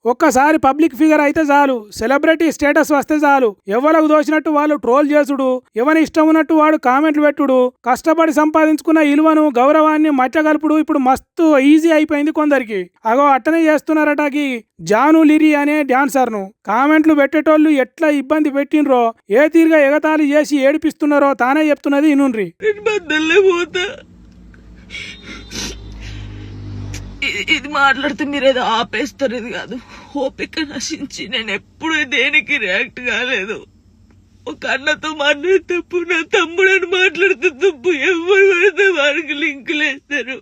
ఒక్కసారి public figure అయితే చాలు, సెలబ్రిటీ స్టేటస్ వస్తే చాలు, ఎవరికి దోచినట్టు వాళ్ళు ట్రోల్ చేసుడు, ఎవరి ఇష్టం ఉన్నట్టు వాడు కామెంట్లు పెట్టుడు, కష్టపడి సంపాదించుకున్న ఇలువను గౌరవాన్ని మచ్చగలుపుడు ఇప్పుడు మస్తు ఈజీ అయిపోయింది కొందరికి. అగో అట్టనే చేస్తున్నారటకి జాను లిరి అనే డాన్సర్ను. కామెంట్లు పెట్టేటోళ్ళు ఎట్లా ఇబ్బంది పెట్టినరో, ఏ తీరుగా ఎగతాళి చేసి ఏడిపిస్తున్నారో తానే చెప్తున్నది ఇనుండ్రి. ఇది మాట్లాడితే మీరేదో ఆపేస్తారు. ఇది కాదు, ఓపిక నశించి నేను ఎప్పుడు దేనికి రియాక్ట్ కాలేదు. ఒక అన్నతో మాట్లాడే తప్పు, నా తమ్ముడని మాట్లాడితే తప్పు, ఎవరు పడితే వారికి లింకులు వేస్తారు.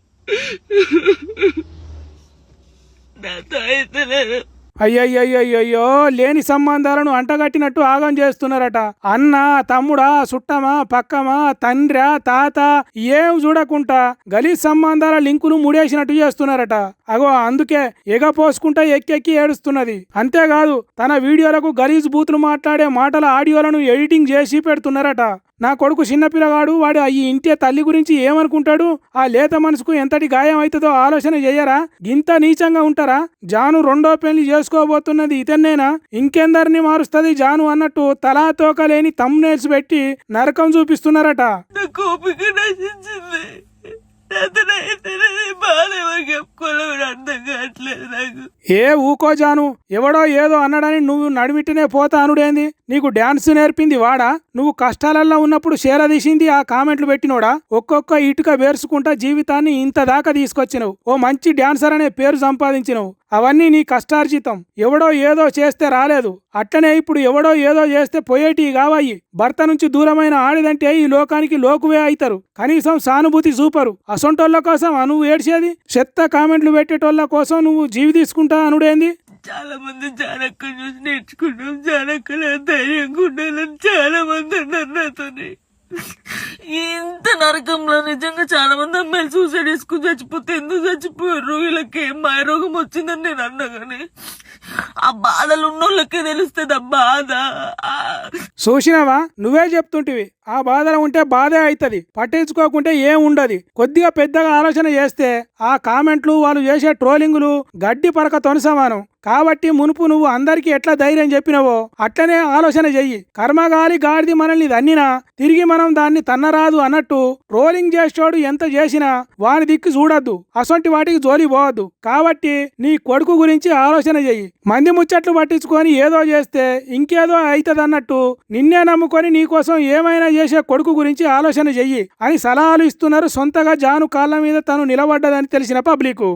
నాతో అయితే లేదు. అయ్యయ్యయ్యో, లేని సంబంధాలను అంటగట్టినట్టు ఆగం చేస్తున్నారట. అన్న, తమ్ముడా, చుట్టమా, పక్కమా, తండ్రా, తాత ఏం చూడకుండా గలీజ్ సంబంధాల లింకులు ముడేసినట్టు చేస్తున్నారట. అగో అందుకే ఎగపోసుకుంటా ఎక్కెక్కి ఏడుస్తున్నది. అంతేకాదు తన వీడియోలకు గలీజ్ బూతులు మాట్లాడే మాటల ఆడియోలను ఎడిటింగ్ చేసి పెడుతున్నారట. నా కొడుకు చిన్నపిల్లగాడు, వాడు ఈ ఇంటి తల్లి గురించి ఏమనుకుంటాడు, ఆ లేత మనసుకు ఎంతటి గాయం అవుతుందో ఆలోచన చెయ్యరా? గింత నీచంగా ఉంటారా? జాను రెండో పెళ్లి చేసుకోబోతున్నది ఇతన్నేనా? ఇంకెందరిని మారుస్తుంది జాను అన్నట్టు తలా తోకలేని థంబ్నెయిల్స్ పెట్టి నరకం చూపిస్తున్నారట. ఏ ఊకో జాను, ఎవడో ఏదో అన్నాడని నువ్వు నడిమిట్టినే పోతా అనుడేంది? నీకు డాన్స్ నేర్పింది వాడా? నువ్వు కష్టాలల్లో ఉన్నప్పుడు తీసింది ఆ కామెంట్లు పెట్టినోడా? ఒక్కొక్క ఇటుక వేర్చుకుంటా జీవితాన్ని ఇంత దాకా తీసుకొచ్చినవు. ఓ మంచి డాన్సర్ అనే పేరు సంపాదించినవు. అవన్నీ నీ కష్టార్జితం. ఎవడో ఏదో చేస్తే రాలేదు, అట్లనే ఇప్పుడు ఎవడో ఏదో చేస్తే పోయేటి కావాయి. భర్త నుంచి దూరమైన ఆడిదంటే ఈ లోకానికి లోకువే అవుతారు. కనీసం సానుభూతి చూపరు. అసొంటోళ్ళ కోసం నువ్వు ఏడ్చేది? చెత్త కామెంట్లు పెట్టేటోళ్ళ కోసం నువ్వు జీవి తీసుకుంటా అనుడేంది? చాలా మంది జానక్క చూసి నేర్చుకున్నాం, జానక్కలో ధైర్యంగా ఉండాలని చాలా మంది అన్నారు నాతోని. ఇంత నరకంలో నిజంగా చాలా మంది అమ్మాయిలు సూసైడ్ చేసుకుని చచ్చిపోతే ఎందుకు చచ్చిపోయారు, వీళ్ళకి ఏం మాయరోగం వచ్చిందని నేను అన్నా. కానీ ఆ బాధలు ఉన్నోళ్ళకే తెలుస్తుంది ఆ బాధ. చూసినావా, నువ్వే చెప్తుంటివి ఆ బాధలో ఉంటే బాధే అవుతుంది, పట్టించుకోకుంటే ఏం ఉండదు. కొద్దిగా పెద్దగా ఆలోచన చేస్తే ఆ కామెంట్లు, వాళ్ళు చేసే ట్రోలింగులు గడ్డి పరక తొనసమానం. కాబట్టి మునుపు నువ్వు అందరికీ ఎట్లా ధైర్యం చెప్పినవో అట్లనే ఆలోచన చెయ్యి. కర్మగాలి గాడిది మనల్ని దన్నినా తిరిగి మనం దాన్ని తన్నరాదు అన్నట్టు ట్రోలింగ్ చేసేటోడు ఎంత చేసినా వాని దిక్కు చూడొద్దు, అసొంటి వాటికి జోలి పోవద్దు. కాబట్టి నీ కొడుకు గురించి ఆలోచన చెయ్యి. మంది ముచ్చట్లు పట్టించుకొని ఏదో చేస్తే ఇంకేదో అవుతుంది అన్నట్టు నిన్నే నమ్ముకొని నీకోసం ఏమైనా చేసే కొడుకు గురించి ఆలోచన చెయ్యి అని సలహాలు ఇస్తున్నారు. సొంతగా జాను కాళ్ళ మీద తను నిలబడ్డదని తెలిసిన పబ్లిక్.